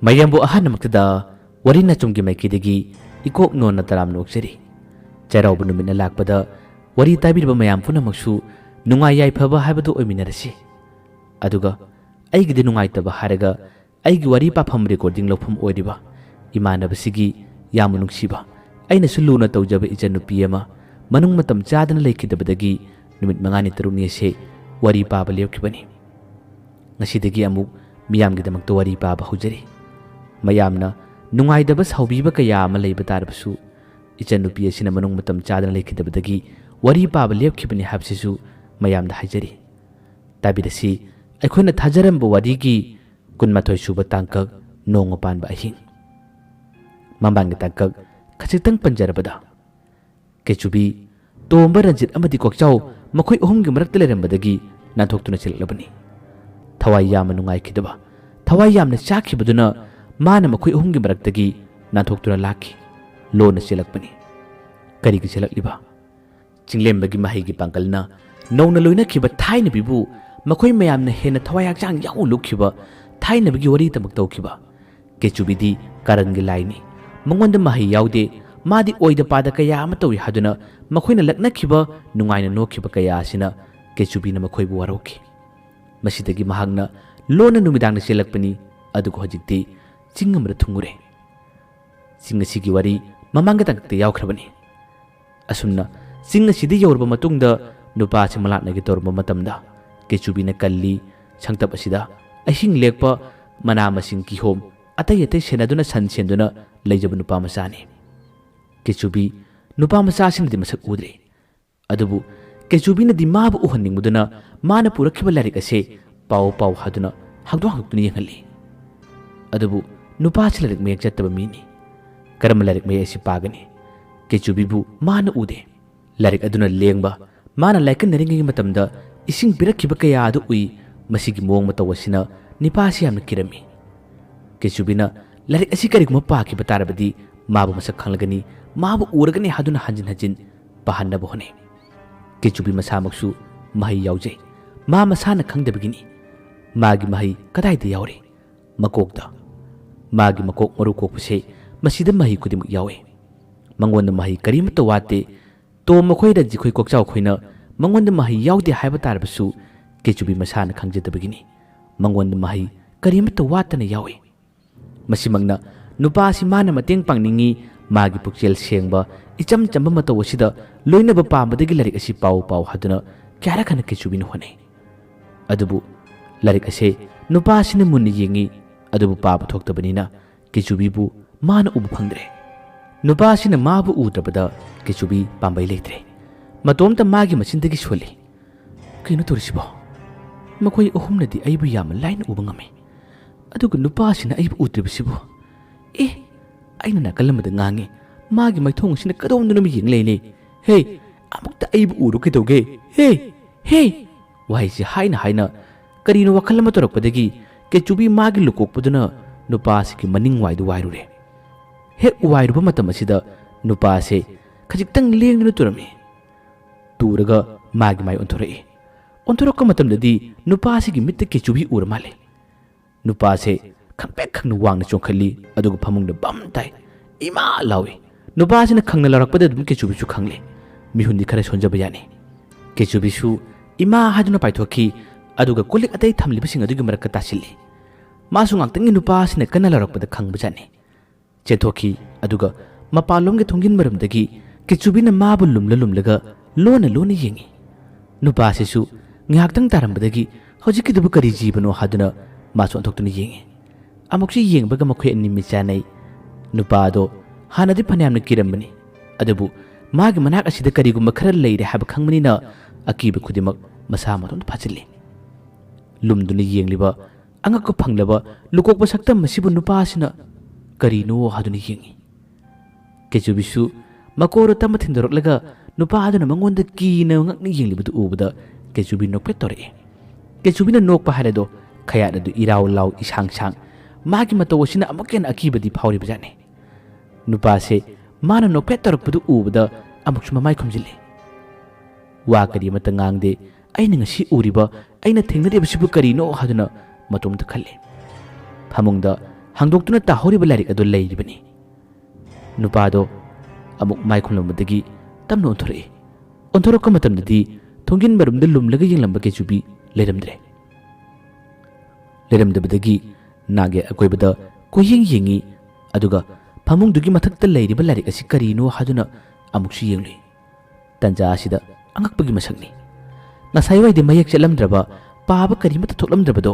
ꯃꯌꯥꯝꯕꯨ ꯑꯍꯥꯟꯕꯃꯛꯇꯗ ꯋꯥꯔꯤꯅ ꯆꯨꯝꯒꯤ ꯃꯥꯏꯀꯩꯗꯒꯤ ꯏꯀꯣꯛ ꯅꯣꯟꯅ ꯇꯔꯥꯝꯅ ꯅꯣꯛꯆꯔꯤ꯫ ꯆꯩꯔꯥꯎꯕ ꯅꯨꯃꯤꯠꯅ ꯂꯥꯛꯄꯗ ꯋꯥꯔꯤ ꯇꯥꯕꯤꯔꯤꯕ ꯃꯌꯥꯝ ꯄꯨꯝꯅꯃꯛꯁꯨ ꯅꯨꯡꯉꯥꯏ ꯌꯥꯏꯐꯕ ꯍꯥꯏꯕꯗꯨ ꯑꯣꯏꯃꯤꯟꯅꯔꯁꯤ꯫ ꯑꯗꯨꯒ ꯑꯩꯒꯤꯗꯤ ꯅꯨꯡꯉꯥꯏꯇꯕ ꯍꯥꯏꯔꯒ ꯑꯩꯒꯤ ꯋꯥꯔꯤ ꯄꯥꯐꯝ ꯔꯦꯀꯣꯔꯗꯤꯡ ꯂꯧꯐꯝ ꯑꯣꯏꯔꯤꯕ ꯏꯃꯥꯟꯅꯕꯁꯤꯒꯤ ꯌꯥꯝꯅ ꯅꯨꯡꯁꯤꯕ ꯑꯩꯅꯁꯨ ꯂꯨꯅ ꯇꯧꯖꯕ ꯏꯆꯟꯅꯨꯄꯤ ꯑꯃ ꯃꯅꯨꯡ ꯃꯇꯝ ꯆꯥꯗꯅ ꯂꯩꯈꯤꯗꯕꯗꯒꯤ ꯅꯨꯃꯤꯠ 5ꯅꯤ 6ꯅꯤ ꯑꯁꯦ ꯋꯥꯔꯤ ꯄꯥꯕ ꯂꯦꯞꯈꯤꯕꯅꯤ꯫ ꯉꯁꯤꯗꯒꯤ ꯑꯃꯨꯛ ꯃꯤꯌꯥꯝꯒꯤꯗꯃꯛꯇ ꯋꯥꯔꯤ ꯄꯥꯕ ꯍꯧꯖꯔꯤ꯫ ꯃꯌꯥꯝꯅ ꯅꯨꯡꯉꯥꯏꯗꯕ ꯁꯥꯎꯕꯤꯕ ꯀꯌꯥ ꯑꯃ ꯂꯩꯕ ꯇꯥꯔꯕꯁꯨ ꯏꯆꯟꯅꯨꯄꯤ ꯑꯁꯤꯅ ꯃꯅꯨꯡ ꯃꯇꯝ ꯆꯥꯗꯅ ꯂꯩꯈꯤꯗꯕꯗꯒꯤ ꯋꯥꯔꯤ ꯄꯥꯕ ꯂꯦꯞꯈꯤꯕꯅꯤ ꯍꯥꯏꯕꯁꯤꯁꯨ ꯃꯌꯥꯝꯗ ꯍꯥꯏꯖꯔꯤ꯫ ꯇꯥꯕꯤꯔꯁꯤ ꯑꯩꯈꯣꯏꯅ ꯊꯥꯖꯔꯝꯕ ꯋꯥꯔꯤꯒꯤ 12 ꯁꯨꯕ ꯇꯥꯡꯀꯛ ꯅꯣꯡꯃ ꯄꯥꯟꯕ ꯑꯍꯤꯡ꯫ ꯃꯃꯥꯡꯒꯤ ꯇꯥꯡꯀꯛ ꯈꯖꯤꯛꯇꯪ ꯄꯟꯖꯔꯕꯗ ꯀꯦꯆꯨꯕꯤ, ꯇꯣꯝꯕ, ꯔꯟꯖꯤꯠ ꯑꯃꯗꯤ ꯀꯣꯛꯆꯥꯎ ꯃꯈꯣꯏ ꯑꯍꯨꯝꯒꯤ ꯃꯔꯛꯇ ꯂꯩꯔꯝꯕꯗꯒꯤ ꯅꯥꯟꯊꯣꯛꯇꯨꯅ ꯆꯦꯜꯂꯛꯂꯕꯅꯤ꯫ ꯊꯋꯥꯏ ꯌꯥꯝꯅ ꯅꯨꯡꯉꯥꯏꯈꯤꯗꯕ, ꯊꯋꯥꯏ ꯌꯥꯝꯅ ꯆꯥꯛꯈꯤꯕꯗꯨꯅ ꯃꯥꯅ ꯃꯈꯣꯏ ꯑꯍꯨꯝꯒꯤ ꯃꯔꯛꯇꯒꯤ ꯅꯥꯟꯊꯣꯛꯇꯨꯅ ꯂꯥꯛꯈꯤ꯫ ꯂꯣꯟꯅ ꯆꯦꯜꯂꯛꯄꯅꯤ꯫ ꯀꯔꯤꯒꯤ ꯆꯦꯜꯂꯛꯂꯤꯕ? ꯆꯤꯡꯂꯦꯝꯕꯒꯤ ꯃꯍꯩꯒꯤ ꯄꯥꯡꯒꯜꯅ ꯅꯧꯅ ꯂꯣꯏꯅꯈꯤꯕ ꯊꯥꯏꯅꯕꯤꯕꯨ ꯃꯈꯣꯏ ꯃꯌꯥꯝꯅ ꯍꯦꯟꯅ ꯊꯋꯥꯏ ꯍꯛꯆꯥꯡ ꯌꯥꯎ ꯂꯨꯞꯈꯤꯕ ꯊꯥꯏꯅꯕꯤꯒꯤ ꯋꯥꯔꯤꯇꯃꯛ ꯇꯧꯈꯤꯕ꯫ ꯀꯦꯆꯨꯕꯤꯗꯤ ꯀꯥꯔꯟꯒꯤ ꯂꯥꯏꯅꯤ, ꯃꯉꯣꯟꯗ ꯃꯍꯩ ꯌꯥꯎꯗꯦ, ꯃꯥꯗꯤ ꯑꯣꯏꯗ ꯄꯥꯗ ꯀꯌꯥ ꯑꯃ ꯇꯧꯏ ꯍꯥꯏꯗꯨꯅ ꯃꯈꯣꯏꯅ ꯂꯛꯅꯈꯤꯕ ꯅꯨꯡꯉꯥꯏꯅ ꯅꯣꯛꯈꯤꯕ ꯀꯌꯥ ꯑꯁꯤꯅ ꯀꯦꯆꯨꯕꯤꯅ ꯃꯈꯣꯏꯕꯨ ꯋꯥꯔꯧꯈꯤ꯫ ꯃꯁꯤꯗꯒꯤ ꯃꯍꯥꯛꯅ ꯂꯣꯟꯅ ꯅꯨꯃꯤꯗꯥꯡꯗ ꯆꯦꯜꯂꯛꯄꯅꯤ꯫ ꯑꯗꯨꯒ ꯍꯧꯖꯤꯛꯇꯤ ꯆꯤꯡ ꯑꯃꯗ ꯊꯨꯡꯉꯨꯔꯦ꯫ ꯆꯤꯡ ꯑꯁꯤꯒꯤ ꯋꯥꯔꯤ ꯃꯃꯥꯡꯒꯤ ꯇꯥꯡꯀꯛꯇ ꯌꯥꯎꯈ꯭ꯔꯕꯅꯤ꯫ ꯑꯁꯨꯝꯅ ꯆꯤꯡ ꯑꯁꯤꯗ ꯌꯧꯔꯕ ꯃꯇꯨꯡꯗ ꯅꯨꯄꯥꯁꯤ ꯃꯂꯥꯛꯅꯒꯦ ꯇꯧꯔꯝꯕ ꯃꯇꯝꯗ ꯀꯦꯆꯨꯕꯤꯅ ꯀꯜꯂꯤ ꯁꯪꯇꯞ ꯑꯁꯤꯗ ꯑꯍꯤꯡ ꯂꯦꯛꯄ ꯃꯅꯥ ꯃꯁꯤꯡ ꯀꯤꯍꯣꯝ ꯑꯇꯩ ꯑꯇꯩ ꯁꯦꯟꯅꯗꯨꯅ ꯁꯟ ꯁꯦꯟꯗꯨꯅ ꯂꯩꯖꯕ ꯅꯨꯄꯥ ꯃꯆꯥꯅꯤ꯫ ꯀꯦꯆꯨꯕꯤ ꯅꯨꯄꯥ ꯃꯆꯥꯁꯤꯅꯗꯤ ꯃꯁꯛ ꯎꯗ꯭ꯔꯤ꯫ ꯑꯗꯨꯕꯨ ꯀꯦꯆꯨꯕꯤꯅꯗꯤ ꯃꯥꯕꯨ ꯎꯍꯟꯅꯤꯡꯕꯗꯨꯅ ꯃꯥꯅ ꯄꯨꯔꯛꯈꯤꯕ ꯂꯥꯏꯔꯤꯛ ꯑꯁꯦ ꯄꯥꯎ ꯍꯥꯏꯗꯨꯅ ꯍꯥꯡꯗꯣꯛꯇꯨꯅ ꯌꯦꯡꯍꯜꯂꯤ꯫ ꯑꯗꯨꯕꯨ ꯅꯨꯄꯥꯁꯤ ꯂꯥꯏꯔꯤꯛ ꯃꯌꯦꯛ ꯆꯠꯇꯕ ꯃꯤꯅꯤ꯫ ꯀꯔꯝꯕ ꯂꯥꯏꯔꯤꯛ ꯃꯌꯦꯛ ꯑꯁꯤ ꯄꯥꯒꯅꯤ? ꯀꯦꯆꯨꯕꯤꯕꯨ ꯃꯥꯅ ꯎꯗꯦ꯫ ꯂꯥꯏꯔꯤꯛ ꯑꯗꯨꯅ ꯂꯦꯡꯕ, ꯃꯥꯅ ꯂꯥꯏꯀꯟꯅꯔꯤꯉꯩ ꯃꯇꯝꯗ ꯏꯁꯤꯡ ꯄꯤꯔꯛꯈꯤꯕ ꯀꯌా ꯑꯗꯨ ꯎꯏ꯫ ꯃꯁꯤꯒꯤ ꯃꯑꯣꯡ ꯃꯇꯧ ꯑꯁꯤꯅ ꯅꯤꯄꯥꯁꯤ ꯌꯥꯝꯅ ꯀꯤꯔꯝꯃꯤ꯫ ꯀꯦꯆꯨꯕꯤꯅ ꯂꯥꯏꯔꯤꯛ ꯑꯁꯤ ꯀꯔꯤꯒꯨꯝꯕ ꯄꯥꯈꯤꯕ ꯇꯥꯔꯕꯗꯤ ꯃꯥꯕꯨ ꯃꯁꯛ ꯈꯪꯂꯒꯅꯤ, ꯃꯥꯕꯨ ꯎꯔꯒꯅꯤ ꯍꯥꯏꯗꯨꯅ ꯍꯟꯖꯤꯟ ꯍꯟꯖꯤꯟ ꯄꯥꯍꯟꯅꯕ ꯍꯣꯠꯅꯩ꯫ ꯀꯦꯆꯨꯕꯤ ꯃꯁꯥꯃꯛꯁꯨ ꯃꯍꯩ ꯌꯥꯎꯖꯩ꯫ ꯃꯥ ꯃꯁꯥꯅ ꯈꯪꯗꯕꯒꯤꯅꯤ꯫ ꯃꯥꯒꯤ ꯃꯍꯩ ꯀꯗꯥꯏꯗ ꯌꯥꯎꯔꯤ? ꯃꯀꯣꯛꯇ꯫ ꯃꯥꯒꯤ ꯃꯀꯣꯛ ꯃꯔꯨ ꯀꯣꯛꯄꯁꯦ ꯃꯁꯤꯗ ꯃꯍꯩ ꯈꯨꯗꯤꯡꯃꯛ ꯌꯥꯎꯏ꯫ ꯃꯉꯣꯟꯗ ꯃꯍꯩ ꯀꯔꯤꯃꯠꯇ ꯋꯥꯠꯇꯦ꯫ ꯇꯣꯝ ꯃꯈꯣꯏ, ꯔꯟꯖꯤꯠꯈꯣꯏ, ꯀꯣꯛꯆꯥꯎ ꯈꯣꯏꯅ ꯃꯉꯣꯟꯗ ꯃꯍꯩ ꯌꯥꯎꯗꯦ ꯍꯥꯏꯕ ꯇꯥꯔꯕꯁꯨ ꯀꯦꯆꯨꯕꯤ ꯃꯁꯥꯅ ꯈꯪꯖꯗꯕꯒꯤꯅꯤ꯫ ꯃꯉꯣꯟꯗ ꯃꯍꯩ ꯀꯔꯤꯃꯠꯇ ꯋꯥꯠꯇꯅ ꯌꯥꯎꯏ꯫ ꯃꯁꯤꯃꯛꯅ ꯅꯨꯄꯥ ꯑꯁꯤ ꯃꯥꯅ ꯃꯇꯦꯡ ꯄꯥꯡꯅꯤꯡꯉꯤ, ꯃꯥꯒꯤ ꯄꯨꯛꯆꯦꯜ ꯁꯦꯡꯕ ꯏꯆꯝ ꯆꯝꯕ ꯃꯇꯧ ꯑꯁꯤꯗ ꯂꯣꯏꯅꯕ ꯄꯥꯝꯕꯗꯒꯤ ꯂꯥꯏꯔꯤꯛ ꯑꯁꯤ ꯄꯥꯎ ꯍꯥꯏꯗꯨꯅ ꯀꯌꯥꯔꯛ ꯍꯟꯅ ꯀꯦꯆꯨꯕꯤꯅ ꯍꯣꯠꯅꯩ꯫ ꯑꯗꯨꯕꯨ ꯂꯥꯏꯔꯤꯛ ꯑꯁꯦ ꯅꯨꯄꯥ ꯑꯁꯤꯅ ꯃꯨꯟꯅ ꯌꯦꯡꯉꯤ꯫ ꯑꯗꯨꯕꯨ ꯄꯥꯕ ꯊꯣꯛꯇꯕꯅꯤꯅ ꯀꯦꯆꯨꯕꯤꯕꯨ ꯃꯥꯅ ꯎꯕ ꯐꯪꯗ꯭ꯔꯦ꯫ ꯅꯨꯄꯥ ꯑꯁꯤꯅ ꯃꯥꯕꯨ ꯎꯗ꯭ꯔꯕꯗ ꯀꯦꯆꯨꯕꯤ ꯄꯥꯝꯕꯩ ꯂꯩꯇ꯭ꯔꯦ꯫ ꯃꯇꯣꯝꯇ ꯃꯥꯒꯤ ꯃꯆꯤꯟꯗꯒꯤ ꯁꯣꯜꯂꯤ꯫ ꯀꯩꯅꯣ ꯇꯧꯔꯤꯁꯤꯕꯣ? ꯃꯈꯣꯏ ꯑꯍꯨꯝꯅꯗꯤ ꯑꯩꯕꯨ ꯌꯥꯝꯅ ꯂꯥꯏꯅ ꯎꯕ ꯉꯝꯃꯤ, ꯑꯗꯨꯒ ꯅꯨꯄꯥꯁꯤꯅ ꯑꯩꯕꯨ ꯎꯗ꯭ꯔꯤꯕꯁꯤꯕꯨ? ꯑꯩꯅ ꯅꯥꯀꯜ ꯑꯃꯗ ꯉꯥꯡꯉꯤ, ꯃꯥꯒꯤ ꯃꯥꯏꯊꯣꯡ ꯑꯁꯤꯅ ꯀꯗꯣꯝꯗꯅꯣ ꯌꯦꯡ ꯂꯩꯅꯦ꯫ ꯍꯦ, ꯑꯃꯨꯛꯇ ꯑꯩꯕꯨ ꯎꯔꯣ ꯀꯩꯗꯧꯒꯦ? ꯍꯦ! ꯋꯥꯍꯩꯁꯤ ꯍꯥꯏꯅ ꯀꯔꯤꯅꯣ ꯋꯥꯈꯜ ꯑꯃ ꯇꯧꯔꯛꯄꯗꯒꯤ ꯀꯦꯆꯨꯕꯤ ꯃꯥꯒꯤ ꯂꯨꯀꯣꯛꯄꯗꯨꯅ ꯅꯨꯄꯥ ꯑꯁꯤꯒꯤ ꯃꯅꯤꯡ ꯋꯥꯏꯗꯨ ꯋꯥꯏꯔꯨꯔꯦ꯫ ꯍꯦꯛ ꯋꯥꯏꯔꯨꯕ ꯃꯇꯝ ꯑꯁꯤꯗ ꯅꯨꯄꯥ ꯑꯁꯦ ꯈꯖꯤꯛꯇꯪ ꯂꯦꯡꯗꯨꯅ ꯇꯨꯔꯝꯃꯤ꯫ ꯇꯨꯔꯒ ꯃꯥꯒꯤ ꯃꯥꯏ ꯑꯣꯟꯊꯣꯔꯛꯏ꯫ ꯑꯣꯟꯊꯣꯔꯛꯄ ꯃꯇꯝꯗꯗꯤ ꯅꯨꯄꯥ ꯑꯁꯤꯒꯤ ꯃꯤꯠꯇ ꯀꯦꯆꯨꯕꯤ ꯎꯔ ꯃꯥꯜꯂꯦ꯫ ꯅꯨꯄꯥ ꯑꯁꯦ ꯈꯪꯄꯦꯛ ꯈꯪꯅ ꯋꯥꯡꯅ ꯆꯣꯡꯈꯠꯂꯤ, ꯑꯗꯨꯒ ꯐꯃꯨꯡꯗ ꯕꯝ ꯇꯥꯏ꯫ ꯏꯃꯥ ꯂꯥꯎꯏ꯫ ꯅꯨꯄꯥ ꯑꯁꯤꯅ ꯈꯪꯅ ꯂꯥꯎꯔꯛꯄꯗ ꯑꯗꯨꯝ ꯀꯦꯆꯨꯕꯤꯁꯨ ꯈꯪꯂꯦ꯫ ꯃꯤꯍꯨꯟꯗꯤ ꯈꯔ ꯁꯣꯟꯖꯕ ꯌꯥꯅꯤ꯫ ꯀꯦꯆꯨꯕꯤꯁꯨ ꯏꯃꯥ ꯍꯥꯏꯗꯨꯅ ꯄꯥꯏꯊꯣꯛꯈꯤ, ꯑꯗꯨꯒ ꯀꯣꯜꯂꯤꯛ ꯑꯇꯩ ꯊꯝꯂꯤꯕꯁꯤꯡ ꯑꯗꯨꯒꯤ ꯃꯔꯛꯇ ꯇꯥꯁꯤꯜꯂꯤ꯫ ꯃꯥꯁꯨ ꯉꯥꯛꯇꯪꯒꯤ ꯅꯨꯄꯥ ꯑꯁꯤꯅ ꯀꯟꯅ ꯂꯥꯎꯔꯛꯄꯗ ꯈꯪꯕꯖꯥꯠꯅꯤ꯫ ꯆꯦꯟꯊꯣꯛꯈꯤ, ꯑꯗꯨꯒ ꯃꯄꯥꯟꯂꯣꯝꯒꯤ ꯊꯣꯡꯖꯤꯟ ꯃꯔꯝꯗꯒꯤ ꯀꯦꯆꯨꯕꯤꯅ ꯃꯥꯕꯨ ꯂꯨꯝꯂꯒ ꯂꯣꯟꯅ ꯌꯦꯡꯉꯤ꯫ ꯅꯨꯄꯥ ꯑꯁꯤꯁꯨ ꯉꯥꯏꯍꯥꯛꯇꯪ ꯇꯥꯔꯝꯕꯗꯒꯤ ꯍꯧꯖꯤꯛꯀꯤꯗꯨꯕꯨ ꯀꯔꯤ ꯖꯤꯕꯅꯣ ꯍꯥꯏꯗꯨꯅ ꯃꯥꯁꯨ ꯑꯣꯟꯊꯣꯛꯇꯨꯅ ꯌꯦꯡꯉꯤ꯫ ꯑꯃꯨꯛꯁꯨ ꯌꯦꯡꯕꯒ ꯃꯈꯣꯏ ꯑꯅꯤ ꯃꯤꯠ ꯆꯥꯅꯩ꯫ ꯅꯨꯄꯥ ꯑꯗꯣ ꯍꯥꯟꯅꯗꯤ ꯐꯅꯌꯥꯝꯅ ꯀꯤꯔꯝꯕꯅꯤ, ꯑꯗꯨꯕꯨ ꯃꯥꯒꯤ ꯃꯅꯥꯛ ꯑꯁꯤꯗ ꯀꯔꯤꯒꯨꯝꯕ ꯈꯔ ꯂꯩꯔꯦ ꯍꯥꯏꯕ ꯈꯪꯕꯅꯤꯅ ꯑꯀꯤꯕ ꯈꯨꯗꯤꯡꯃꯛ ꯃꯁꯥ ꯃꯇꯣꯝꯇ ꯐꯥꯖꯤꯜꯂꯤ꯫ ꯂꯨꯝꯗꯨꯅ ꯌꯦꯡꯂꯤꯕ ꯑꯉꯛꯄ ꯐꯪꯂꯕ ꯂꯨꯀꯣꯛꯄ ꯁꯛꯇꯝ ꯑꯁꯤꯕꯨ ꯅꯨꯄꯥ ꯑꯁꯤꯅ ꯀꯔꯤꯅꯣ ꯍꯥꯏꯗꯨꯅ ꯌꯦꯡꯉꯤ꯫ ꯀꯦꯆꯨꯕꯤꯁꯨ ꯃꯀꯣꯛꯗ ꯇꯞꯅ ꯊꯤꯟꯗꯣꯔꯛꯂꯒ ꯅꯨꯄꯥ ꯑꯗꯨꯅ ꯃꯉꯣꯟꯗ ꯀꯤꯅ ꯉꯛꯅ ꯌꯦꯡꯂꯤꯕꯗꯨ ꯎꯕꯗ ꯀꯦꯆꯨꯕꯤ ꯅꯣꯛꯐꯦꯠ ꯇꯧꯔꯛꯏ꯫ ꯀꯦꯆꯨꯕꯤꯅ ꯅꯣꯛꯄ ꯍꯥꯏꯔꯗꯣ ꯈꯌꯥꯠ ꯑꯗꯨ ꯏꯔꯥꯎ ꯂꯥꯎ ꯏꯁꯥꯡ ꯁꯥꯡ, ꯃꯥꯒꯤ ꯃꯇꯧ ꯑꯁꯤꯅ ꯑꯃꯨꯛ ꯍꯦꯟꯅ ꯑꯀꯤꯕꯗꯤ ꯐꯥꯎꯔꯤꯕꯖꯥꯠꯅꯤ꯫ ꯅꯨꯄꯥꯁꯦ ꯃꯥꯅ ꯅꯣꯛꯐꯦꯠ ꯇꯧꯔꯛꯄꯗꯨ ꯎꯕꯗ ꯑꯃꯨꯛꯁꯨ ꯃꯃꯥꯏ ꯈꯨꯝꯖꯤꯜꯂꯤ꯫ ꯋꯥ ꯀꯔꯤ ꯑꯃꯠꯇ ꯉꯥꯡꯗꯦ꯫ ꯑꯩꯅ ꯉꯁꯤ ꯎꯔꯤꯕ, ꯑꯩꯅ ꯊꯦꯡꯅꯔꯤꯕꯁꯤꯕꯨ ꯀꯔꯤꯅꯣ ꯍꯥꯏꯗꯨꯅ ꯃꯇꯣꯝꯇ ꯈꯜꯂꯤ꯫ ꯐꯃꯨꯡꯗ ꯍꯥꯡꯗꯣꯛꯇꯨꯅ ꯇꯥꯍꯧꯔꯤꯕ ꯂꯥꯏꯔꯤꯛ ꯑꯗꯨ ꯂꯩꯔꯤꯕꯅꯤ꯫ ꯅꯨꯄꯥꯗꯣ ꯑꯃꯨꯛ ꯃꯥꯏ ꯈꯨꯝꯂꯝꯕꯗꯒꯤ ꯇꯞꯅ ꯑꯣꯟꯊꯣꯔꯛꯏ꯫ ꯑꯣꯟꯊꯣꯔꯛꯄ ꯃꯇꯝꯗꯗꯤ ꯊꯣꯡꯖꯤꯟ ꯃꯔꯨꯝꯗ ꯂꯨꯝꯂꯒ ꯌꯦꯡꯂꯝꯕ ꯀꯦꯆꯨꯕꯤ ꯂꯩꯔꯝꯗ꯭ꯔꯦ꯫ ꯂꯩꯔꯝꯗꯕꯗꯒꯤ ꯅꯥꯒꯦ ꯑꯀꯣꯏꯕꯗ ꯀꯣꯏꯌꯦꯡ ꯌꯦꯡꯉꯤ, ꯑꯗꯨꯒ ꯐꯃꯨꯡꯗꯨꯒꯤ ꯃꯊꯛꯇ ꯂꯩꯔꯤꯕ ꯂꯥꯏꯔꯤꯛ ꯑꯁꯤ ꯀꯔꯤꯅꯣ ꯍꯥꯏꯗꯨꯅ ꯑꯃꯨꯛꯁꯨ ꯌꯦꯡꯂꯨꯏ꯫ ꯇꯟꯖꯥ ꯑꯁꯤꯗ ꯑꯉꯛꯄꯒꯤ ꯃꯁꯛꯅꯤ꯫ ꯉꯁꯥꯏꯋꯥꯏꯗꯤ ꯃꯌꯦꯛ ꯆꯠꯂꯝꯗ꯭ꯔꯕ, ꯄꯥꯕ ꯀꯔꯤꯃꯠꯇ ꯊꯣꯛꯂꯝꯗ꯭ꯔꯕꯗꯣ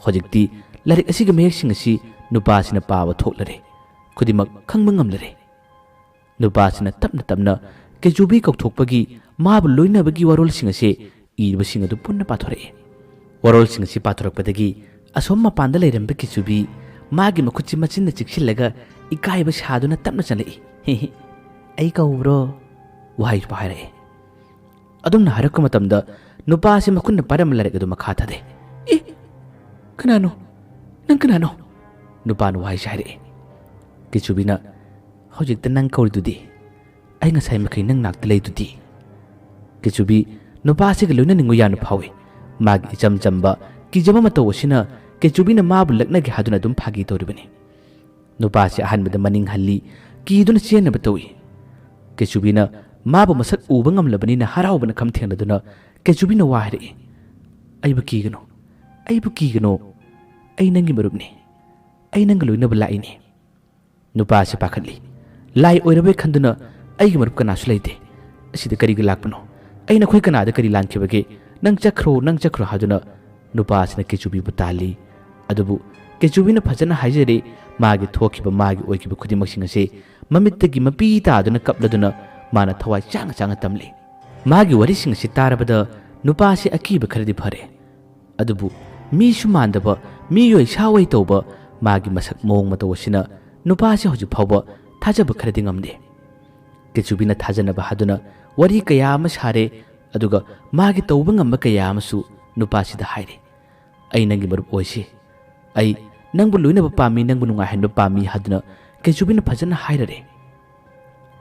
ꯍꯧꯖꯤꯛꯇꯤ ꯂꯥꯏꯔꯤꯛ ꯑꯁꯤꯒꯤ ꯃꯌꯦꯛꯁꯤꯡ ꯑꯁꯤ ꯅꯨꯄꯥꯁꯤꯅ ꯄꯥꯕ ꯊꯣꯛꯂꯔꯦ, ꯈꯨꯗꯤꯡꯃꯛ ꯈꯪꯕ ꯉꯝꯂꯔꯦ꯫ ꯅꯨꯄꯥꯁꯤꯅ ꯇꯞꯅ ꯇꯞꯅ ꯀꯦꯆꯨꯕꯤ ꯀꯧꯊꯣꯛꯄꯒꯤ, ꯃꯥꯕꯨ ꯂꯣꯏꯅꯕꯒꯤ ꯋꯥꯔꯣꯜꯁꯤꯡ ꯑꯁꯤ ꯏꯔꯤꯕꯁꯤꯡ ꯑꯗꯨ ꯄꯨꯟꯅ ꯄꯥꯊꯣꯔꯛꯏ꯫ ꯋꯥꯔꯣꯜꯁꯤꯡ ꯑꯁꯤ ꯄꯥꯊꯣꯔꯛꯄꯗꯒꯤ ꯑꯁꯣꯝ ꯃꯄꯥꯟꯗ ꯂꯩꯔꯝꯕ ꯀꯦꯆꯨꯕꯤ ꯃꯥꯒꯤ ꯃꯈꯨꯠꯁꯤ ꯃꯆꯤꯟꯅ ꯆꯤꯛꯁꯤꯜꯂꯒ ꯏꯀꯥꯏꯕ ꯁꯥꯗꯨꯅ ꯇꯞꯅ ꯆꯪꯂꯛꯏ꯫ "ꯑꯩ ꯀꯧꯕ꯭ꯔꯣ?" ꯋꯥꯍꯩꯁꯨ ꯍꯥꯏꯔꯛꯏ꯫ ꯑꯗꯨꯝꯅ ꯍꯥꯏꯔꯛꯄ ꯃꯇꯝꯗ ꯅꯨꯄꯥꯁꯤ ꯃꯈꯨꯠꯅ ꯄꯥꯏꯔꯝꯕ ꯂꯥꯏꯔꯤꯛ ꯑꯗꯨ ꯃꯈꯥ ꯊꯥꯗꯩ꯫ "ꯑꯦ, ꯀꯅꯥꯅꯣ? ꯅꯪ ꯀꯅꯥꯅꯣ?" ꯅꯨꯄꯥꯅ ꯋꯥꯍꯩꯁꯤ ꯍꯥꯏꯔꯛꯏ꯫ ꯀꯦꯆꯨꯕꯤꯅ, "ꯍꯧꯖꯤꯛꯇ ꯅꯪ ꯀꯧꯔꯤꯗꯨꯗꯤ, ꯑꯩ ꯉꯁꯥꯏ ꯃꯈꯩ ꯅꯪ ꯅꯥꯛꯇ ꯂꯩꯗꯨꯗꯤ." ꯀꯦꯆꯨꯕꯤ ꯅꯨꯄꯥꯁꯤꯒ ꯂꯣꯏꯅꯅꯤꯡꯕ ꯌꯥꯝꯅ ꯐꯥꯎꯏ꯫ ꯃꯥꯒꯤ ꯏꯆꯝ ꯆꯝꯕ ꯀꯤꯖꯕ ꯃꯇꯧ ꯑꯁꯤꯅ ꯀꯦꯆꯨꯕꯤꯅ ꯃꯥꯕꯨ ꯂꯛꯅꯒꯦ ꯍꯥꯏꯗꯨꯅ ꯑꯗꯨꯝ ꯐꯥꯒꯤ ꯇꯧꯔꯤꯕꯅꯤ꯫ ꯅꯨꯄꯥꯁꯤ ꯑꯍꯥꯟꯕꯗ ꯃꯅꯤꯡ ꯍꯜꯂꯤ, ꯀꯤꯗꯨꯅ ꯆꯦꯟꯅꯕ ꯇꯧꯏ꯫ ꯀꯦꯆꯨꯕꯤꯅ ꯃꯥꯕꯨ ꯃꯁꯛ ꯎꯕ ꯉꯝꯂꯕꯅꯤꯅ ꯍꯔꯥꯎꯕꯅ ꯈꯝ ꯊꯦꯡꯅꯗꯨꯅ ꯀꯦꯆꯨꯕꯤꯅ ꯋꯥ ꯍꯥꯏꯔꯛꯏ꯫ "ꯑꯩꯕꯨ ꯀꯤꯒꯅꯨ, ꯑꯩꯕꯨ ꯀꯤꯒꯅꯨ, ꯑꯩ ꯅꯪꯒꯤ ꯃꯔꯨꯞꯅꯤ, ꯑꯩ ꯅꯪꯒ ꯂꯣꯏꯅꯕ ꯂꯥꯛꯏꯅꯤ." ꯅꯨꯄꯥꯁꯤ ꯄꯥꯈꯠꯂꯤ꯫ ꯂꯥꯏ ꯑꯣꯏꯔꯕꯩ ꯈꯟꯗꯨꯅ ꯑꯩꯒꯤ ꯃꯔꯨꯞ ꯀꯅꯥꯁꯨ ꯂꯩꯇꯦ, ꯑꯁꯤꯗ ꯀꯔꯤꯒꯤ ꯂꯥꯛꯄꯅꯣ? ꯑꯩ ꯅꯈꯣꯏ ꯀꯅꯥꯗ ꯀꯔꯤ ꯂꯥꯟꯈꯤꯕꯒꯦ? ꯅꯪ ꯆꯠꯈ꯭ꯔꯣ, ꯅꯪ ꯆꯠꯈ꯭ꯔꯣ ꯍꯥꯏꯗꯨꯅ ꯅꯨꯄꯥꯁꯤꯅ ꯀꯦꯆꯨꯕꯤꯕꯨ ꯇꯥꯜꯂꯤ꯫ ꯑꯗꯨꯕꯨ ꯀꯦꯆꯨꯕꯤꯅ ꯐꯖꯅ ꯍꯥꯏꯖꯔꯦ, ꯃꯥꯒꯤ ꯊꯣꯛꯈꯤꯕ, ꯃꯥꯒꯤ ꯑꯣꯏꯈꯤꯕ ꯈꯨꯗꯤꯡꯃꯛꯁꯤꯡ ꯑꯁꯤ ꯃꯃꯤꯠꯇꯒꯤ ꯃꯄꯤ ꯇꯥꯗꯨꯅ ꯀꯞꯂꯗꯨꯅ ꯃꯥꯅ ꯊꯋꯥꯏ ꯆꯥꯡꯅ ꯆꯥꯡꯅ ꯇꯝꯂꯤ꯫ ꯃꯥꯒꯤ ꯋꯥꯔꯤꯁꯤꯡ ꯑꯁꯤ ꯇꯥꯔꯕꯗ ꯅꯨꯄꯥꯁꯤ ꯑꯀꯤꯕ ꯈꯔꯗꯤ ꯐꯔꯦ꯫ ꯑꯗꯨꯕꯨ ꯃꯤꯁꯨ ꯃꯥꯟꯗꯕ, ꯃꯤꯑꯣꯏ ꯁꯥꯑꯣꯏ ꯇꯧꯕ ꯃꯥꯒꯤ ꯃꯁꯛ ꯃꯑꯣꯡ ꯃꯇꯧ ꯑꯁꯤꯅ ꯅꯨꯄꯥꯁꯤ ꯍꯧꯖꯤꯛ ꯐꯥꯎꯕ ꯊꯥꯖꯕ ꯈꯔꯗꯤ ꯉꯝꯗꯦ꯫ ꯀꯦꯆꯨꯕꯤꯅ ꯊꯥꯖꯅꯕ ꯍꯥꯏꯗꯨꯅ ꯋꯥꯔꯤ ꯀꯌꯥ ꯑꯃ ꯁꯥꯔꯦ, ꯑꯗꯨꯒ ꯃꯥꯒꯤ ꯇꯧꯕ ꯉꯝꯕ ꯀꯌꯥ ꯑꯃꯁꯨ ꯅꯨꯄꯥꯁꯤꯗ ꯍꯥꯏꯔꯦ꯫ "ꯑꯩ ꯅꯪꯒꯤ ꯃꯔꯨꯞ ꯑꯣꯏꯁꯤ, ꯑꯩ ꯅꯪꯕꯨ ꯂꯣꯏꯅꯕ ꯄꯥꯝꯃꯤ, ꯅꯪꯕꯨ ꯅꯨꯡꯉꯥꯏꯍꯟꯕ ꯄꯥꯝꯃꯤ" ꯍꯥꯏꯗꯨꯅ ꯀꯦꯆꯨꯕꯤꯅ ꯐꯖꯅ ꯍꯥꯏꯔꯔꯦ꯫